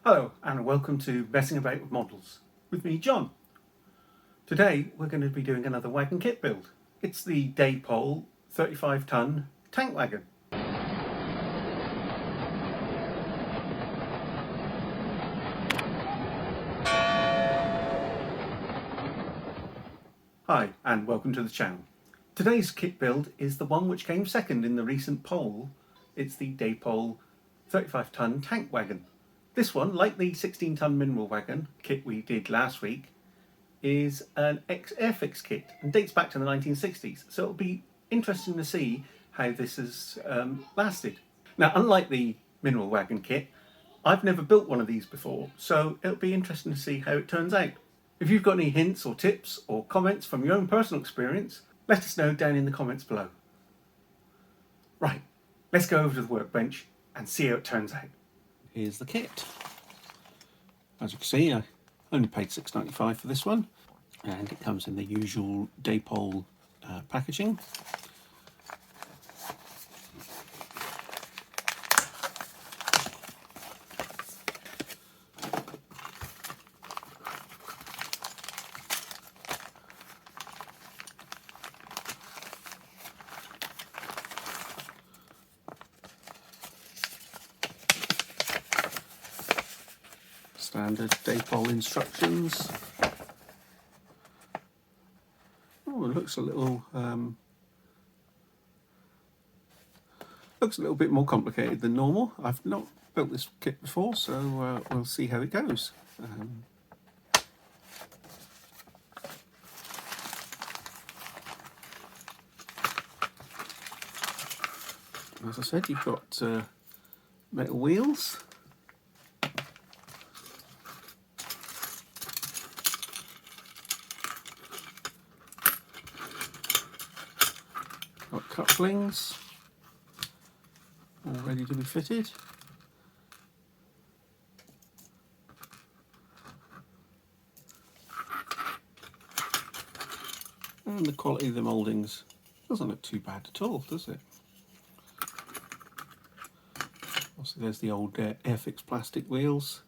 Hello and welcome to Messing About with Models with me, John. Today we're going to be doing another wagon kit build. It's the Dapol 35-ton tank wagon. Hi and welcome to the channel. Today's kit build is the one which came second in the recent poll. It's the Dapol 35-ton tank wagon. This one, like the 16-ton mineral wagon kit we did last week, is an Airfix kit and dates back to the 1960s. So it'll be interesting to see how this has lasted. Now, unlike the mineral wagon kit, I've never built one of these before, so it'll be interesting to see how it turns out. If you've got any hints or tips or comments from your own personal experience, let us know down in the comments below. Right, let's go over to the workbench and see how it turns out. Here's the kit. As you can see, I only paid £6.95 for this one, and it comes in the usual Dapol packaging. Standard Dapol instructions. Oh, it looks a little bit more complicated than normal. I've not built this kit before, so we'll see how it goes. As I said, you've got metal wheels. Got couplings all ready to be fitted. And the quality of the mouldings doesn't look too bad at all, does it? Also, there's the old Airfix plastic wheels.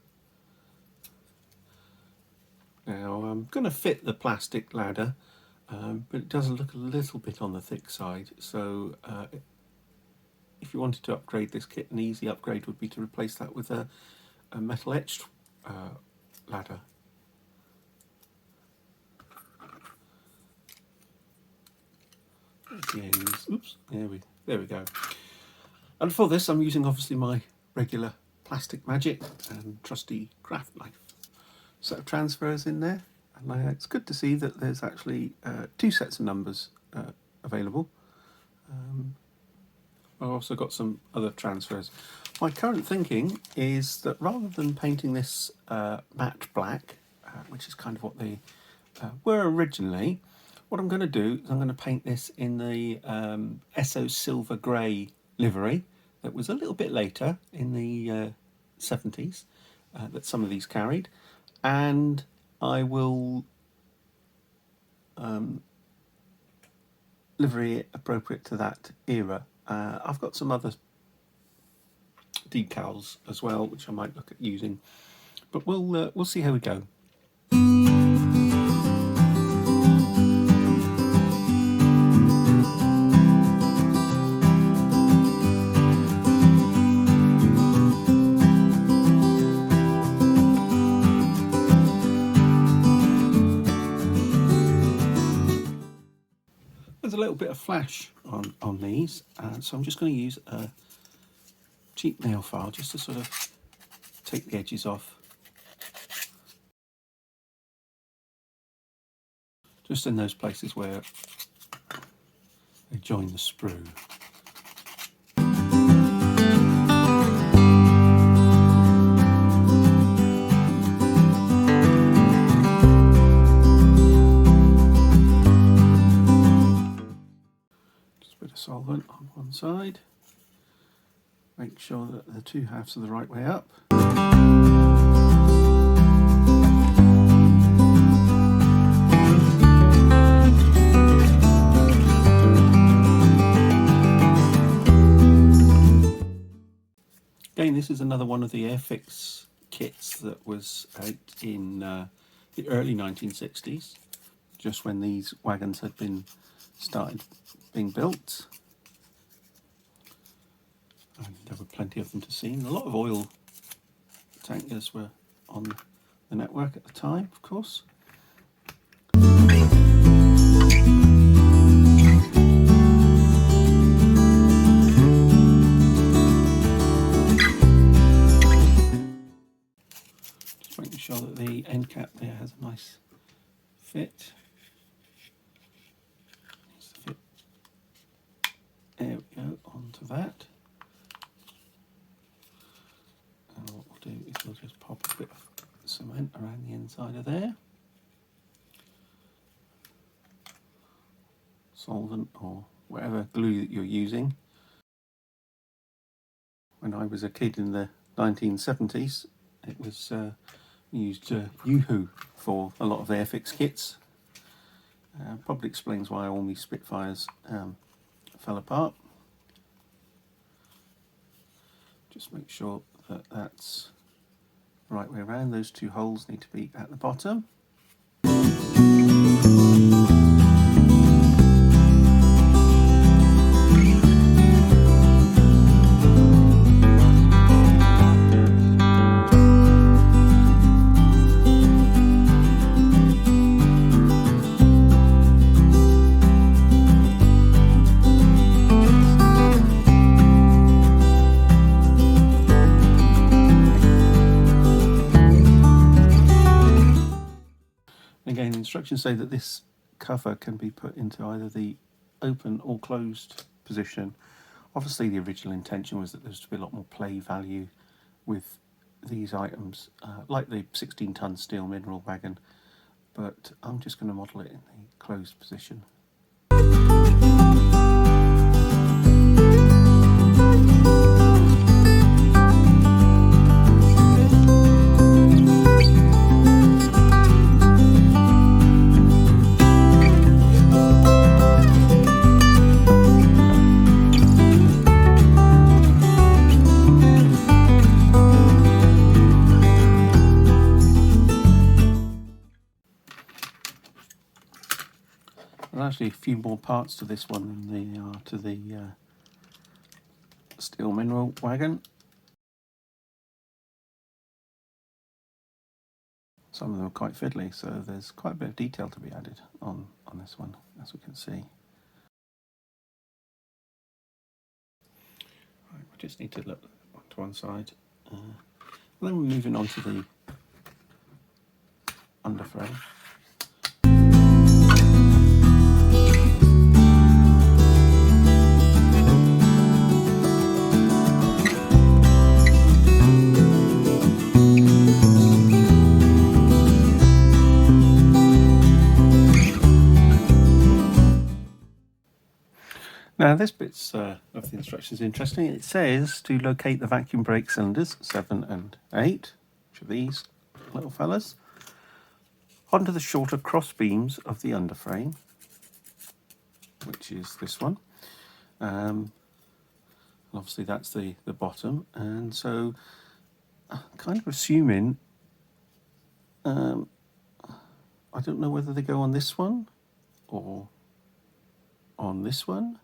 Now I'm going to fit the plastic ladder, but it does look a little bit on the thick side, so if you wanted to upgrade this kit, an easy upgrade would be to replace that with a metal etched ladder. Oops, there we go. And for this I'm using obviously my regular plastic magic and trusty craft knife. Set of transfers in there, and it's good to see that there's actually two sets of numbers available. I've also got some other transfers. My current thinking is that rather than painting this matte black, which is kind of what they were originally, what I'm going to do is I'm going to paint this in the Esso silver grey livery that was a little bit later in the 70s that some of these carried. And I will livery it appropriate to that era. I've got some other decals as well, which I might look at using, but we'll see how we go. There's a little bit of flash on these, so I'm just going to use a cheap nail file just to sort of take the edges off. Just in those places where they join the sprue. Solvent on one side. Make sure that the two halves are the right way up. Again, this is another one of the Airfix kits that was out in the early 1960s, just when these wagons had been started being built. And there were plenty of them to see. And a lot of oil tankers were on the network at the time, of course. Just making sure that the end cap there has a nice fit. There we go, onto that. And what we'll do is we'll just pop a bit of cement around the inside of there. Solvent or whatever glue that you're using. When I was a kid in the 1970s, it was used Yoo-hoo for a lot of Airfix kits. Probably explains why all these Spitfires fell apart. Just make sure that that's the right way around. Those two holes need to be at the bottom. Again, instructions say that this cover can be put into either the open or closed position. Obviously the original intention was that there was to be a lot more play value with these items, like the 16-ton steel mineral wagon, but I'm just going to model it in the closed position. There's actually a few more parts to this one than there are to the steel mineral wagon. Some of them are quite fiddly, so there's quite a bit of detail to be added on this one, as we can see. Right, we just need to look to one side. And then we're moving on to the underframe. Now this bit's of the instructions is interesting. It says to locate the vacuum brake cylinders 7 and 8, which are these little fellas, onto the shorter cross beams of the underframe, which is this one. And obviously that's the bottom, and so I'm kind of assuming, I don't know whether they go on this one or on this one,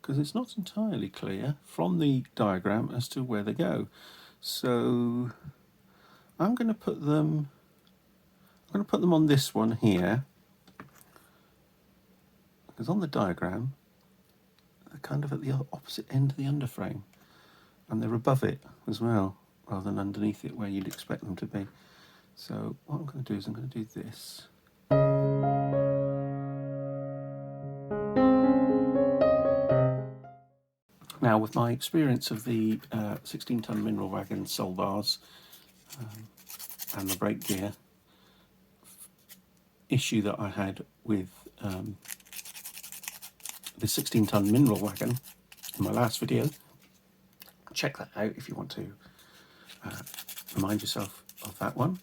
because it's not entirely clear from the diagram as to where they go. So I'm going to put them on this one here, because on the diagram they're kind of at the opposite end of the underframe, and they're above it as well rather than underneath it where you'd expect them to be. So what I'm going to do is I'm going to do this. Now, with my experience of the 16-ton mineral wagon soul bars and the brake gear issue that I had with the 16-ton mineral wagon in my last video, check that out if you want to remind yourself of that one.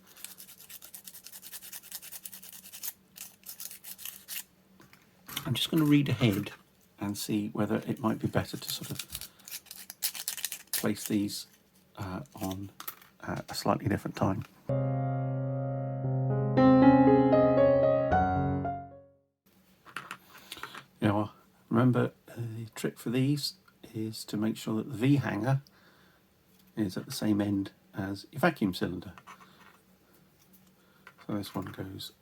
I'm just going to read ahead and see whether it might be better to sort of place these on at a slightly different time. Now, remember, the trick for these is to make sure that the V-hanger is at the same end as your vacuum cylinder. So this one goes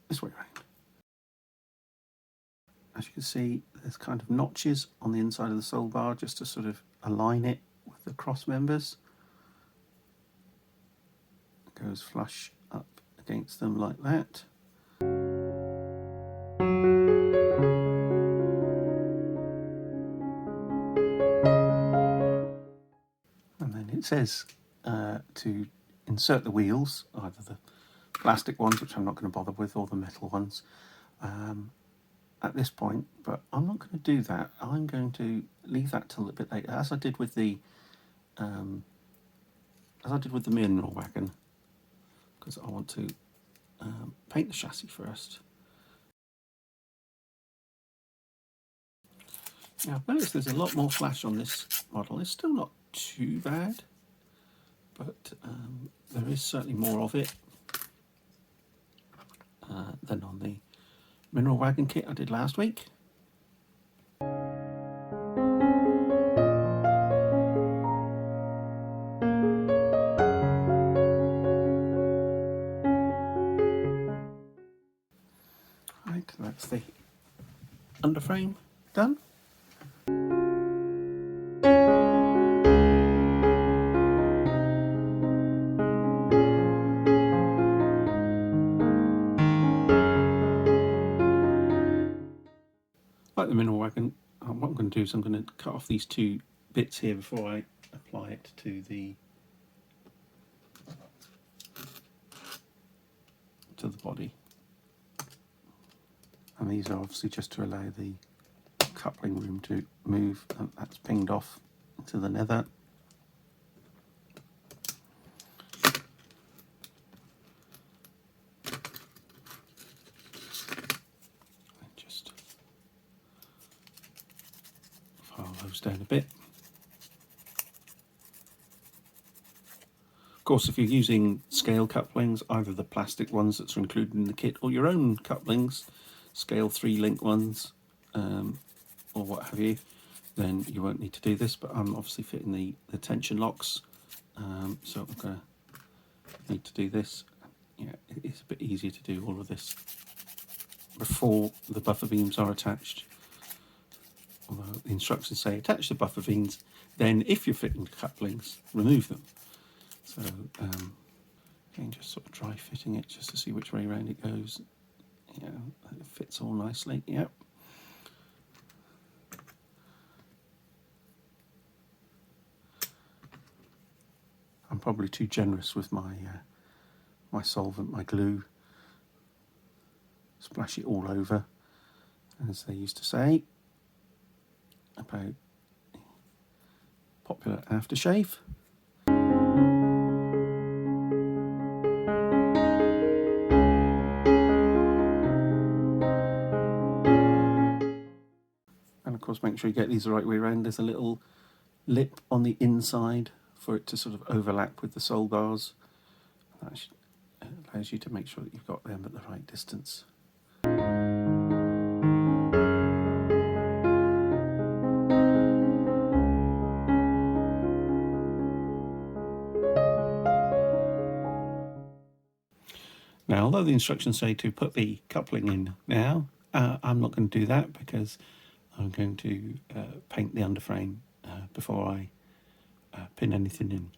this way around. As you can see, there's kind of notches on the inside of the sole bar just to sort of align it with the cross members. It goes flush up against them like that. And then it says to insert the wheels, either the plastic ones, which I'm not going to bother with, or the metal ones, at this point, but I'm not going to do that. I'm going to leave that till a bit later, as I did with the mineral wagon, because I want to paint the chassis first. Now, I've noticed there's a lot more flash on this model. It's still not too bad, but there is certainly more of it than on the mineral wagon kit I did last week. Right, that's the underframe done. Like the mineral wagon, what I'm going to do is I'm going to cut off these two bits here before I apply it to the body. And these are obviously just to allow the coupling room to move, and that's pinged off into the nether. And just file those down a bit. Of course, if you're using scale couplings, either the plastic ones that are included in the kit or your own couplings, scale 3-link ones, or what have you, then you won't need to do this, but I'm obviously fitting the tension locks, so I'm going to need to do this. Yeah, it's a bit easier to do all of this before the buffer beams are attached. Although the instructions say attach the buffer beams, then if you're fitting the couplings, remove them. So again, just sort of dry fitting it just to see which way around it goes. Yeah, it fits all nicely. Yep. I'm probably too generous with my my solvent, my glue. Splash it all over, as they used to say about popular aftershave. And of course, make sure you get these the right way around. There's a little lip on the inside for it to sort of overlap with the sole bars. That allows you to make sure that you've got them at the right distance. Now, although the instructions say to put the coupling in now, I'm not going to do that because I'm going to paint the underframe before I pin anything in.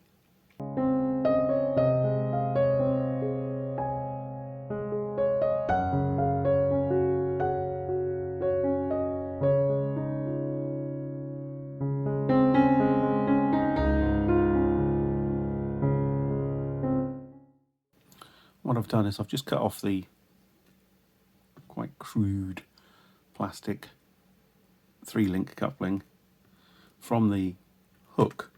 What I've done is I've just cut off the quite crude plastic 3-link coupling from the hook,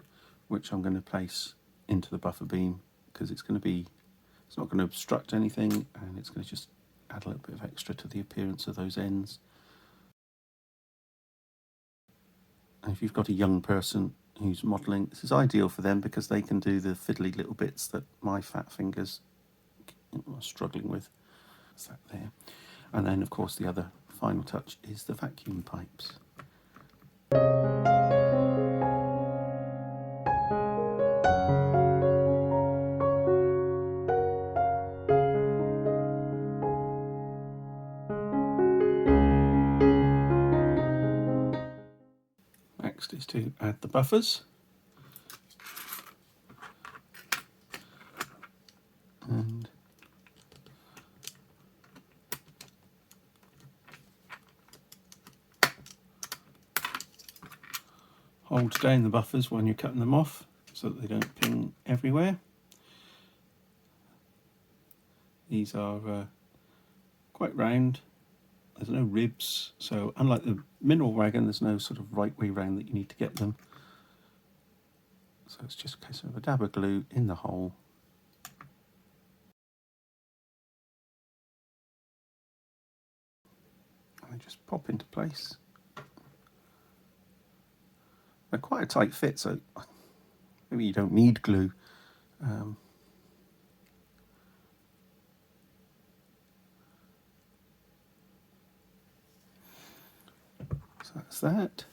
which I'm going to place into the buffer beam, because it's not going to obstruct anything, and it's going to just add a little bit of extra to the appearance of those ends. And if you've got a young person who's modelling. This is ideal for them because they can do the fiddly little bits that my fat fingers are struggling with. That's that there. And then, of course, the other final touch is the vacuum pipes. Next is to add the buffers. And hold down the buffers when you're cutting them off so that they don't ping everywhere. These are quite round. There's no ribs, so unlike the mineral wagon, there's no sort of right way round that you need to get them. So it's just a case of a dab of glue in the hole. And they just pop into place. They're quite a tight fit, so maybe you don't need glue. So that's that.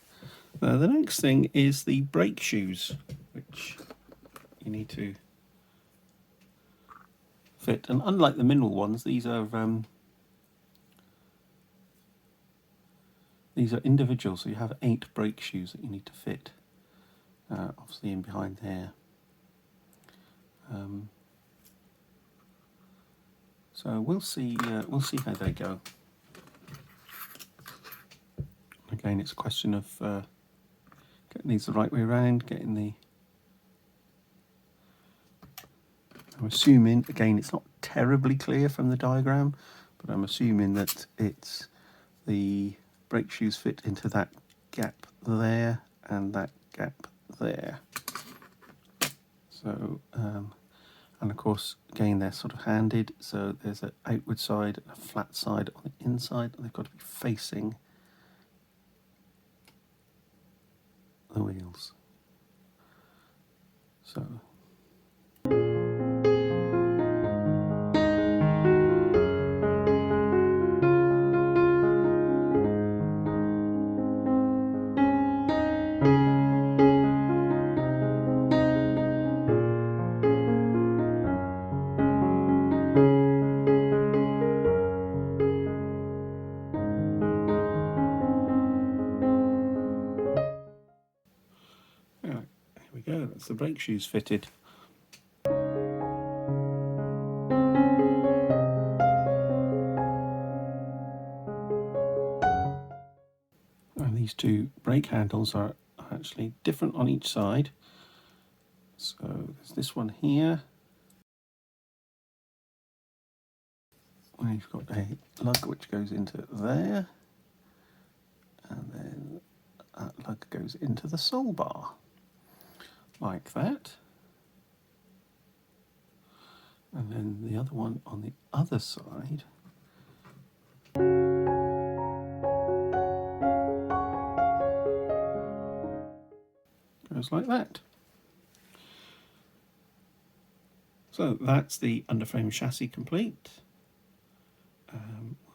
Now the next thing is the brake shoes, which you need to fit. And unlike the mineral ones, these are individual, so you have 8 brake shoes that you need to fit. Obviously in behind there. So we'll see how they go. Again, it's a question of getting these the right way around, getting the... I'm assuming, again, it's not terribly clear from the diagram, but I'm assuming that it's the brake shoes fit into that gap there and that gap there. So, and of course, again, they're sort of handed, so there's an outward side and a flat side on the inside, and they've got to be facing the wheels. So go, that's the brake shoes fitted. And these 2 brake handles are actually different on each side. So there's this one here. We've got a lug which goes into there. And then that lug goes into the sole bar. Like that. And then the other one on the other side goes like that. So that's the underframe chassis complete.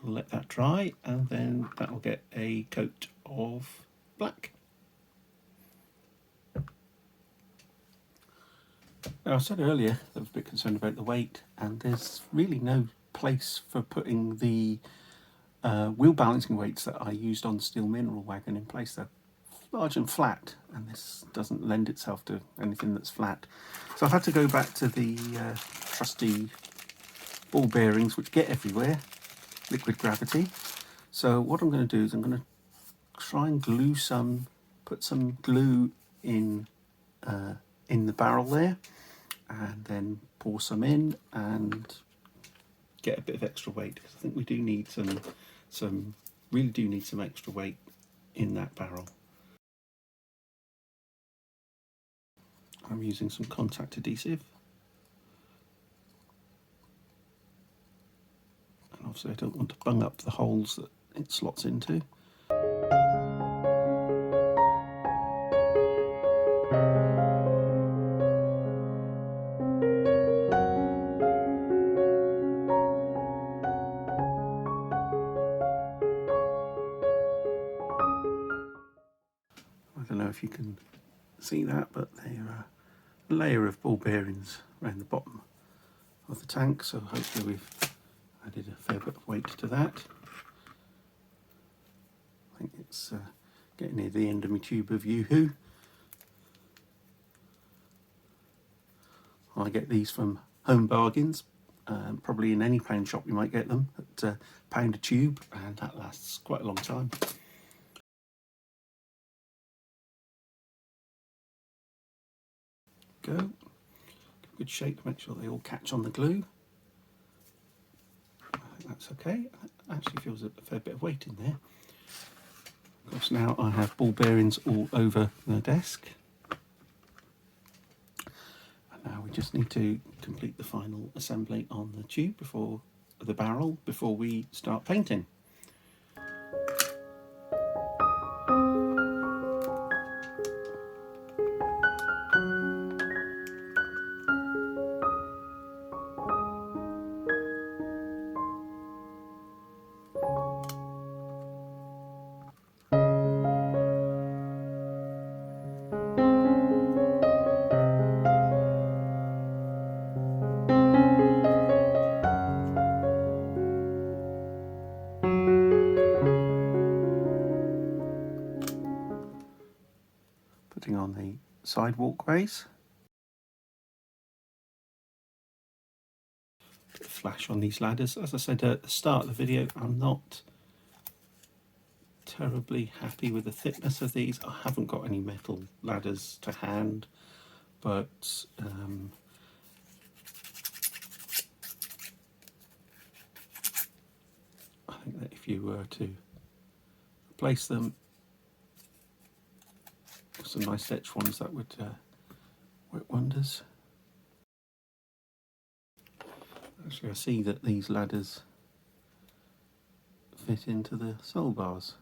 We'll let that dry and then that will get a coat of black. Now, I said earlier that I was a bit concerned about the weight, and there's really no place for putting the wheel balancing weights that I used on the steel mineral wagon in place. They're large and flat, and this doesn't lend itself to anything that's flat. So I've had to go back to the trusty ball bearings, which get everywhere, liquid gravity. So what I'm going to do is I'm going to try and put some glue in the barrel there, and then pour some in and get a bit of extra weight, because I think we do need really do need some extra weight in that barrel. I'm using some contact adhesive, and obviously I don't want to bung up the holes that it slots into. if you can see that, but they're a layer of ball bearings around the bottom of the tank, so hopefully we've added a fair bit of weight to that. I think it's getting near the end of my tube of Yoo-hoo. I get these from Home Bargains. Probably in any pound shop you might get them at £1 a tube, and that lasts quite a long time. Go. Give a good shake to make sure they all catch on the glue. I think that's okay. It actually feels a fair bit of weight in there. Of course, now I have ball bearings all over the desk. Now we just need to complete the final assembly on the tube before the barrel before we start painting. Putting on the side walkways. Bit of flash on these ladders. As I said at the start of the video, I'm not terribly happy with the thickness of these. I haven't got any metal ladders to hand, but I think that if you were to replace them with some nice etched ones, that would work wonders. Actually, I see that these ladders fit into the sole bars.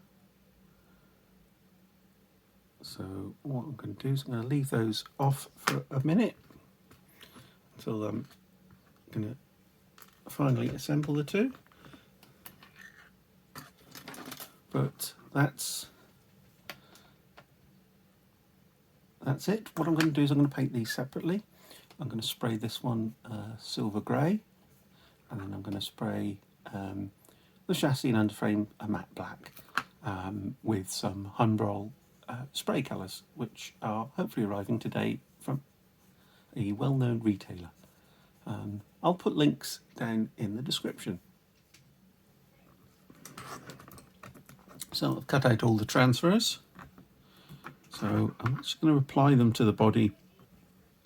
So what I'm going to do is I'm going to leave those off for a minute until I'm going to finally assemble the two. But that's it. What I'm going to do is I'm going to paint these separately. I'm going to spray this one silver grey, and then I'm going to spray the chassis and underframe a matte black with some Humbrol spray colours, which are hopefully arriving today from a well-known retailer. I'll put links down in the description. So I've cut out all the transfers. So I'm just going to apply them to the body.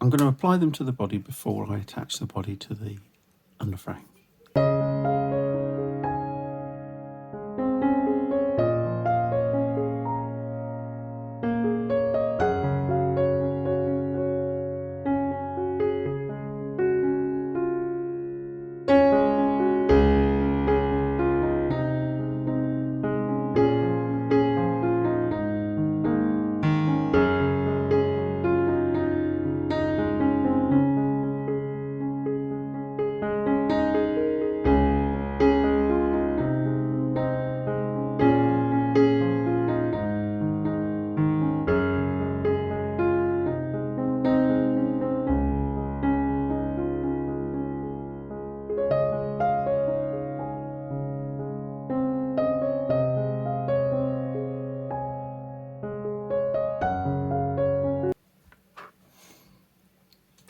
I'm going to apply them to the body before I attach the body to the underframe.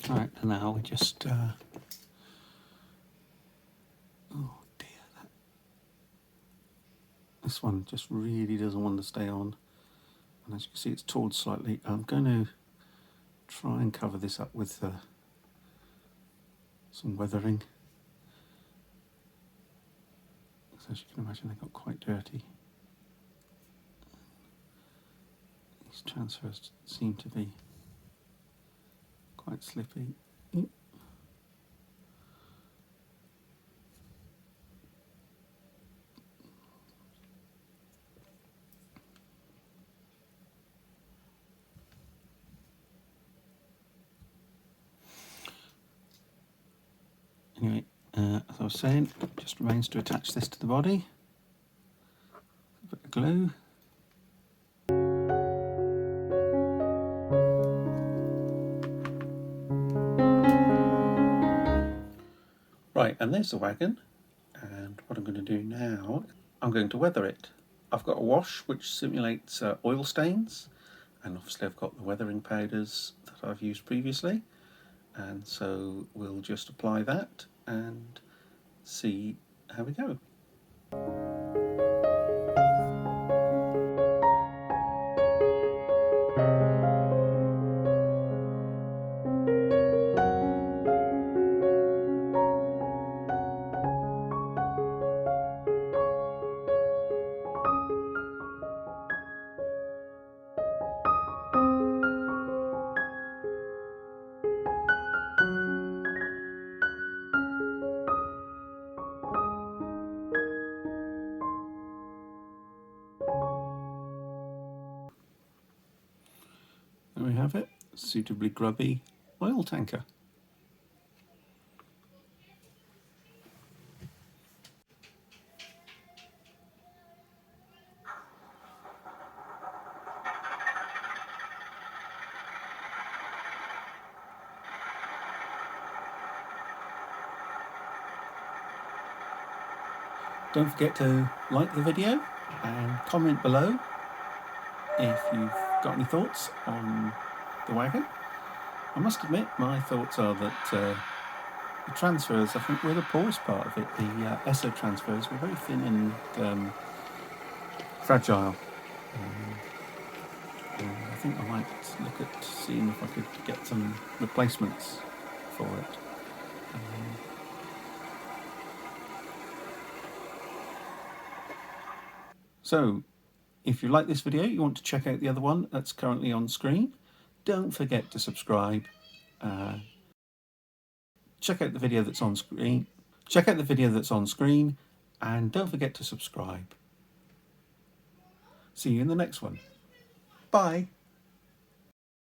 Right, and now we just oh dear, this one just really doesn't want to stay on, and as you can see it's torn slightly. I'm going to try and cover this up with some weathering. So as you can imagine, they got quite dirty. These transfers seem to be quite slippy. Anyway, as I was saying, it just remains to attach this to the body. A bit of glue. Right, and there's the wagon, and what I'm going to do now, I'm going to weather it. I've got a wash which simulates oil stains, and obviously I've got the weathering powders that I've used previously, and so we'll just apply that and see how we go. There we have it, suitably grubby oil tanker. Don't forget to like the video and comment below if you've got any thoughts on the wagon. I must admit, my thoughts are that the transfers, I think, were the poorest part of it. The Esso transfers were very thin and fragile. I think I might look at seeing if I could get some replacements for it. So, if you like this video, you want to check out the other one that's currently on screen, don't forget to subscribe. Check out the video that's on screen. Check out the video that's on screen, and don't forget to subscribe. See you in the next one. Bye.